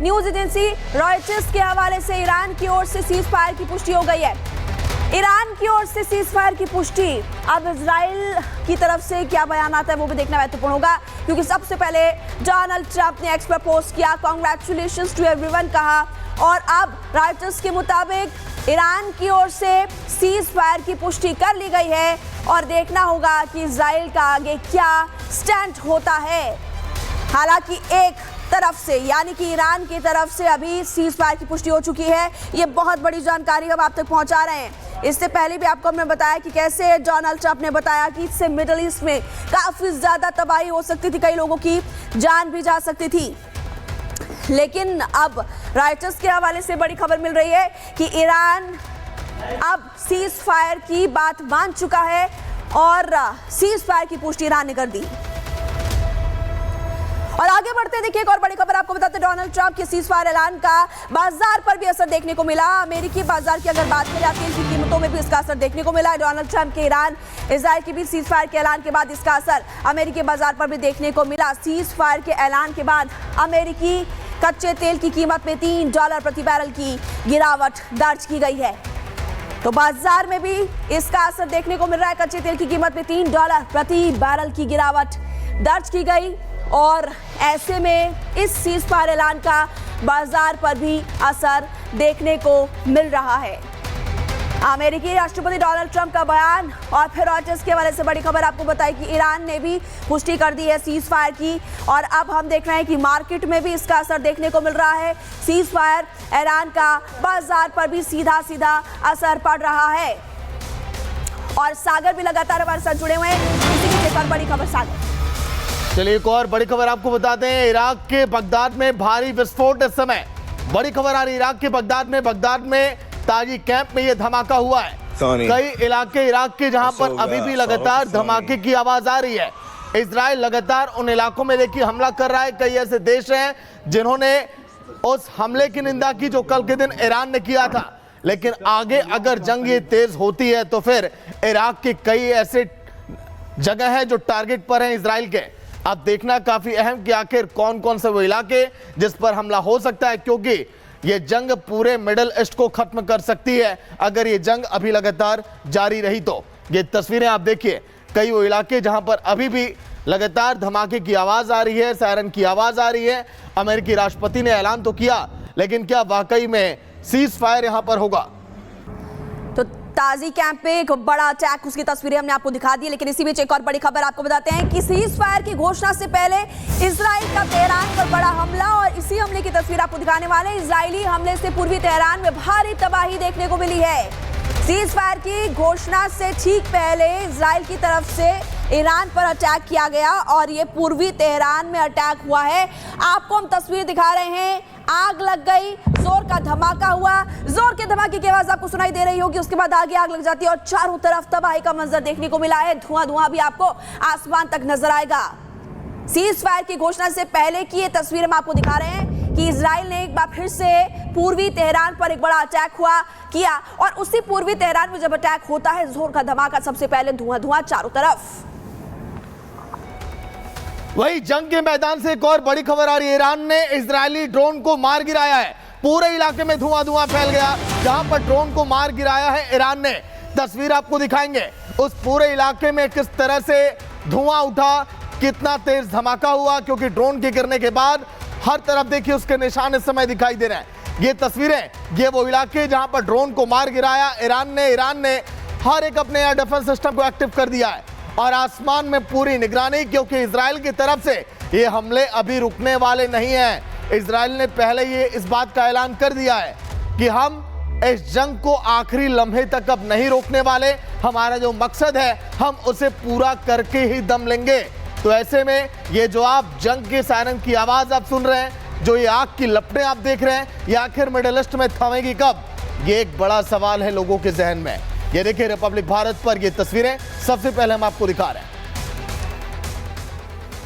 News agency Reuters के हवाले से ईरान की ओर से सीज फायर की पुष्टि हो गई है। ईरान की ओर से सीज फायर की पुष्टि। अब इजराइल की तरफ से क्या बयान आता है वो भी देखना महत्वपूर्ण होगा, क्योंकि सबसे पहले डोनाल्ड ट्रंप ने एक्स पर पोस्ट किया, कांग्रेचुलेशंस टू एवरीवन कहा, और अब रॉयटर्स के मुताबिक ईरान की ओर से सीज फायर की पुष्टि कर ली गई है और देखना होगा कि इजराइल का आगे क्या स्टैंड होता है। हालांकि एक तरफ से यानी कि ईरान की तरफ से अभी सीज फायर की पुष्टि हो चुकी है। ये बहुत बड़ी जानकारी हम आप तक पहुंचा रहे हैं। इससे पहले भी आपको हमने बताया कि कैसे डोनाल्ड ट्रंप ने बताया कि इससे मिडिल ईस्ट में काफी ज्यादा तबाही हो सकती थी, कई लोगों की जान भी जा सकती थी। लेकिन अब रॉयटर्स के हवाले से बड़ी खबर मिल रही है कि ईरान अब सीज फायर की बात मान चुका है और सीज फायर की पुष्टि ईरान ने कर दी। और आगे बढ़ते देखिए एक और बड़ी खबर आपको बताते हैं, डोनाल्ड ट्रंप के सीज फायर ऐलान का बाजार पर भी असर देखने को मिला। अमेरिकी बाजार की अगर बात करें, तेल की कीमतों में भी इसका असर देखने को मिला है। डोनाल्ड ट्रंप के ईरान इजराइल के बीच सीज फायर के ऐलान के बाद इसका असर अमेरिकी बाजार पर भी देखने को मिला। सीज फायर के ऐलान के बाद अमेरिकी कच्चे तेल की कीमत में $3 प्रति बैरल की गिरावट दर्ज की गई है। तो बाजार में भी इसका असर देखने को मिल रहा है। कच्चे तेल की कीमत में $3 प्रति बैरल की गिरावट दर्ज की गई और ऐसे में इस सीज फायर ऐलान का बाजार पर भी असर देखने को मिल रहा है। अमेरिकी राष्ट्रपति डोनाल्ड ट्रंप का बयान और फिर रॉयटर्स के हवाले से बड़ी खबर आपको बताई कि ईरान ने भी पुष्टि कर दी है सीज फायर की, और अब हम देख रहे हैं कि मार्केट में भी इसका असर देखने को मिल रहा है। सीज फायर ऐलान का बाजार पर भी सीधा सीधा असर पड़ रहा है। और सागर भी लगातार हमारे साथ जुड़े हुए हैं, इसी की एक और बड़ी खबर। सागर, चलिए एक और बड़ी खबर आपको बताते हैं। इराक के बगदाद में भारी विस्फोट। इस समय बड़ी खबर आ रही है इराक के बगदाद में ताजी कैंप में यह धमाका हुआ है। कई इलाके इराक के जहां पर अभी भी लगातार धमाके की आवाज आ रही है। इजराइल लगातार उन इलाकों में देखिए हमला कर रहा है। कई ऐसे देश हैं जिन्होंने उस हमले की निंदा की जो कल के दिन ईरान ने किया था, लेकिन आगे अगर जंग ये तेज होती है तो फिर इराक के कई ऐसे जगह हैं जो टारगेट पर हैं इजराइल के। अब देखना काफी अहम कि आखिर कौन कौन से वो इलाके जिस पर हमला हो सकता है, क्योंकि ये जंग पूरे मिडिल ईस्ट को खत्म कर सकती है अगर ये जंग अभी लगातार जारी रही तो। ये तस्वीरें आप देखिए, कई वो इलाके जहां पर अभी भी लगातार धमाके की आवाज आ रही है, सायरन की आवाज आ रही है। अमेरिकी राष्ट्रपति ने ऐलान तो किया, लेकिन क्या वाकई में सीज फायर यहां पर होगा? तो ताजी कैंप पे एक बड़ा अटैक, उसकी तस्वीरें हमने आपको दिखा दी। लेकिन इसी बीच एक और बड़ी खबर आपको बताते हैं कि सीज फायर की घोषणा से पहले इजराइल का तेहरान पर बड़ा हमला, और इसी हमले की तस्वीर आपको दिखाने वाले हैं। इजरायली हमले से पूर्वी तेहरान में भारी तबाही देखने को मिली है। सीज फायर की घोषणा से ठीक पहले इजराइल की तरफ से ईरान पर अटैक किया गया और ये पूर्वी तेहरान में अटैक हुआ है। आपको हम तस्वीर दिखा रहे हैं। आग लग गई, जोर का धमाका हुआ, जोर के धमाके की आवाज आपको सुनाई दे रही होगी। उसके बाद आगे आग लग जाती है और चारों तरफ तबाही का मंजर देखने को मिला है। धुआं धुआं भी आपको आसमान तक नजर आएगा। सीज फायर की घोषणा से पहले की ये तस्वीर हम आपको दिखा रहे हैं कि इजराइल ने एक बार फिर से पूर्वी तेहरान पर एक बड़ा अटैक किया, और उसी पूर्वी तेहरान में जब अटैक होता है, जोर का धमाका, सबसे पहले धुआं धुआं चारों तरफ। वही जंग के मैदान से एक और बड़ी खबर आ रही है। ईरान ने इजरायली ड्रोन को मार गिराया है। पूरे इलाके में धुआं धुआं फैल गया जहां पर ड्रोन को मार गिराया है ईरान ने। तस्वीर आपको दिखाएंगे उस पूरे इलाके में किस तरह से धुआं उठा, कितना तेज धमाका हुआ, क्योंकि ड्रोन के गिरने के बाद हर तरफ देखिए उसके निशान इस समय दिखाई दे रहे हैं। ये तस्वीरें, ये वो इलाके जहां पर ड्रोन को मार गिराया ईरान ने हर एक अपने एयर डिफेंस सिस्टम को एक्टिव कर दिया है और आसमान में पूरी निगरानी, क्योंकि इजराइल की तरफ से ये हमले अभी रुकने वाले नहीं हैं। इजराइल ने पहले ये इस बात का ऐलान कर दिया है कि हम इस जंग को आखिरी लम्हे तक अब नहीं रोकने वाले। हमारा जो मकसद है हम उसे पूरा करके ही दम लेंगे। तो ऐसे में ये जो आप जंग के सायरन की आवाज आप सुन रहे हैं, जो ये आग की लपटें आप देख रहे हैं, ये आखिर मिडिल ईस्ट में थमेगी कब? ये एक बड़ा सवाल है लोगों के जहन में। ये देखिए रिपब्लिक भारत पर ये तस्वीरें सबसे पहले हम आपको दिखा रहे हैं।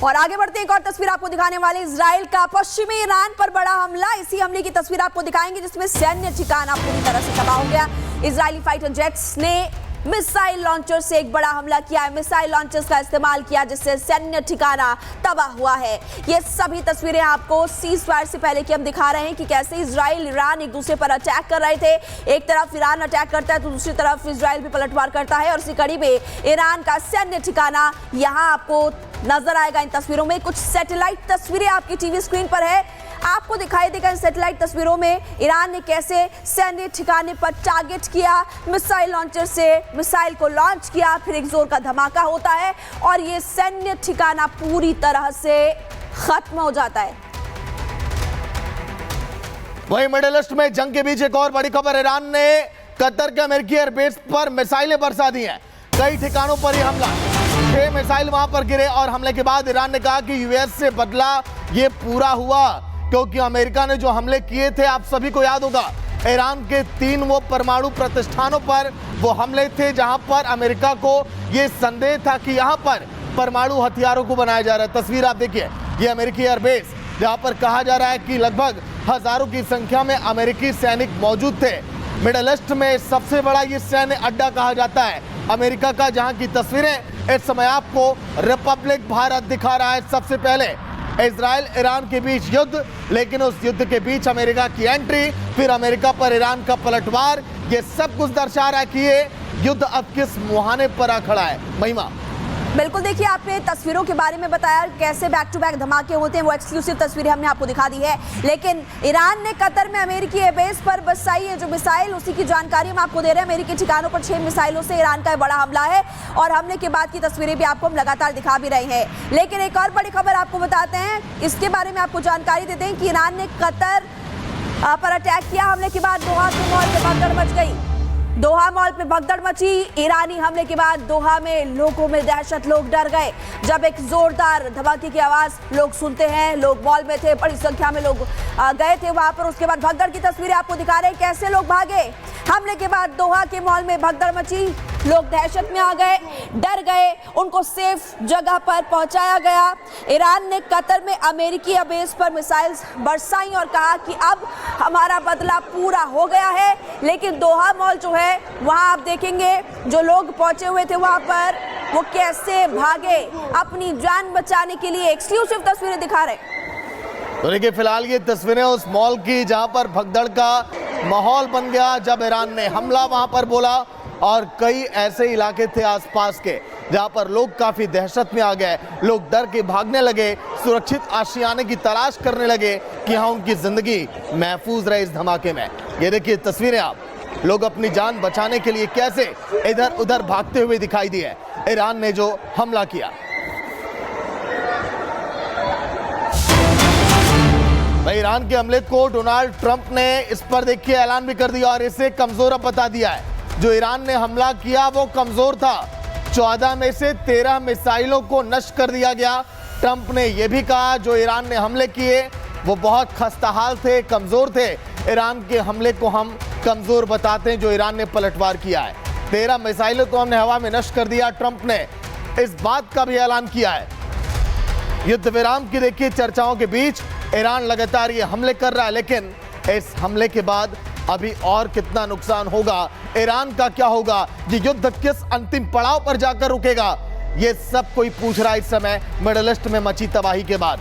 और आगे बढ़ते एक और तस्वीर आपको दिखाने वाले, इजराइल का पश्चिमी ईरान पर बड़ा हमला। इसी हमले की तस्वीर आपको दिखाएंगे जिसमें सैन्य ठिकाना पूरी तरह से तबाह हो गया। इजरायली फाइटर जेट्स ने मिसाइल लॉन्चर से एक बड़ा हमला किया है, मिसाइल लॉन्चर्स का इस्तेमाल किया जिससे सैन्य ठिकाना तबाह हुआ है। ये सभी तस्वीरें आपको सीज़फायर से पहले की हम दिखा रहे हैं कि कैसे इजराइल ईरान एक दूसरे पर अटैक कर रहे थे। एक तरफ ईरान अटैक करता है तो दूसरी तरफ इजराइल भी पलटवार करता है और इसी कड़ी में ईरान का सैन्य ठिकाना यहां आपको नजर आएगा। इन तस्वीरों में कुछ सैटेलाइट तस्वीरें आपकी टीवी स्क्रीन पर है, आपको दिखाई देगा इन सैटेलाइट तस्वीरों में ईरान ने कैसे सैन्य ठिकाने पर टारगेट किया, मिसाइल लॉन्चर से मिसाइल को लॉन्च किया, फिर एक जोर का धमाका होता है और ये सैन्य ठिकाना पूरी तरह से खत्म हो जाता है। वहीं मिडिल ईस्ट में जंग के बीच एक और बड़ी खबर, ईरान ने कतर के अमेरिकी एयरबेस पर मिसाइलें बरसा दी हैं। कई ठिकानों पर यह हमला, 6 मिसाइल वहां पर गिरे और हमले के बाद ईरान ने कहा कि यूएस से बदला ये पूरा हुआ, क्योंकि अमेरिका ने जो हमले किए थे आप सभी को याद होगा, ईरान के 3 वो परमाणु प्रतिष्ठानों पर वो हमले थे जहां पर अमेरिका को ये संदेह था कि यहां पर परमाणु हथियारों को बनाया जा रहा है। तस्वीर आप देखिए, ये अमेरिकी एयरबेस जहां पर कहा जा रहा है कि लगभग हजारों की संख्या में अमेरिकी सैनिक मौजूद थे। मिडिल ईस्ट में सबसे बड़ा ये सैन्य अड्डा कहा जाता है अमेरिका का, जहां की तस्वीरें इस समय आपको रिपब्लिक भारत दिखा रहा है। सबसे पहले इजराइल ईरान के बीच युद्ध, लेकिन उस युद्ध के बीच अमेरिका की एंट्री, फिर अमेरिका पर ईरान का पलटवार, ये सब कुछ दर्शा रहा है कि ये युद्ध अब किस मुहाने पर आ खड़ा है। महिमा, बिल्कुल, देखिए आपने तस्वीरों के बारे में बताया कैसे बैक टू बैक धमाके होते हैं, वो एक्सक्लूसिव तस्वीरें हमने आपको दिखा दी है। लेकिन ईरान ने कतर में अमेरिकी एयरबेस पर बरसाई है जो मिसाइल, उसी की जानकारी हम आपको दे रहे हैं। अमेरिकी ठिकानों पर 6 मिसाइलों से ईरान का बड़ा हमला है और हमले के बाद की तस्वीरें भी आपको हम लगातार दिखा भी रहे हैं। लेकिन एक और बड़ी खबर आपको बताते हैं, इसके बारे में आपको जानकारी देते हैं कि ईरान ने कतर पर अटैक किया। हमले के बाद दोहा के मॉल पर भगदड़ मच गई, दोहा मॉल पे भगदड़ मची। ईरानी हमले के बाद दोहा में लोगों में दहशत, लोग डर गए जब एक जोरदार धमाके की आवाज लोग सुनते हैं। लोग मॉल में थे, बड़ी संख्या में लोग गए थे वहां पर। उसके बाद भगदड़ की तस्वीरें आपको दिखा रहे हैं कैसे लोग भागे। हमले के बाद दोहा के मॉल में भगदड़ मची, लोग दहशत में आ गए, डर गए, उनको सेफ जगह पर पहुंचाया गया। ईरान ने कतर में अमेरिकी एयरबेस पर मिसाइल्स बरसाई और कहा कि अब हमारा बदला पूरा हो गया है। लेकिन दोहा मॉल जो है वहां आप देखेंगे जो लोग पहुंचे हुए थे वहां पर वो कैसे भागे अपनी जान बचाने के लिए। एक्सक्लूसिव तस्वीरें दिखा रहे। तो देखिए फिलहाल ये तस्वीरें उस मॉल की जहां पर भगदड़ का माहौल बन गया जब ईरान ने हमला वहां पर बोला, और कई ऐसे इलाके थे आसपास के जहां पर लोग काफी दहशत में आ गए, लोग डर के भागने लगे, सुरक्षित आशियाने की तलाश करने लगे कि हाँ उनकी जिंदगी महफूज रहे इस धमाके में। ये देखिए तस्वीरें आप, लोग अपनी जान बचाने के लिए कैसे इधर उधर भागते हुए दिखाई दिए ईरान ने जो हमला किया। भाई ईरान के हमले को डोनाल्ड ट्रंप ने इस पर देखिए ऐलान भी कर दिया और इसे कमजोर अब बता दिया है। जो ईरान ने हमला किया वो कमजोर था, 14 में से 13 मिसाइलों को नष्ट कर दिया गया। ट्रंप ने यह भी कहा जो ईरान ने हमले किए वो बहुत खस्ताहाल थे, कमजोर थे। ईरान के हमले को हम कमजोर बताते हैं जो ईरान ने पलटवार किया है। 13 मिसाइलों को हमने हवा में नष्ट कर दिया। ट्रंप ने इस बात का भी ऐलान किया है। युद्ध विराम की देखिए चर्चाओं के बीच ईरान लगातार ये हमले कर रहा है, लेकिन इस हमले के बाद अभी और कितना नुकसान होगा, ईरान का क्या होगा, ये युद्ध किस अंतिम पड़ाव पर जाकर रुकेगा, ये सब कोई पूछ रहा है इस समय मिडिल ईस्ट में मची तबाही के बाद।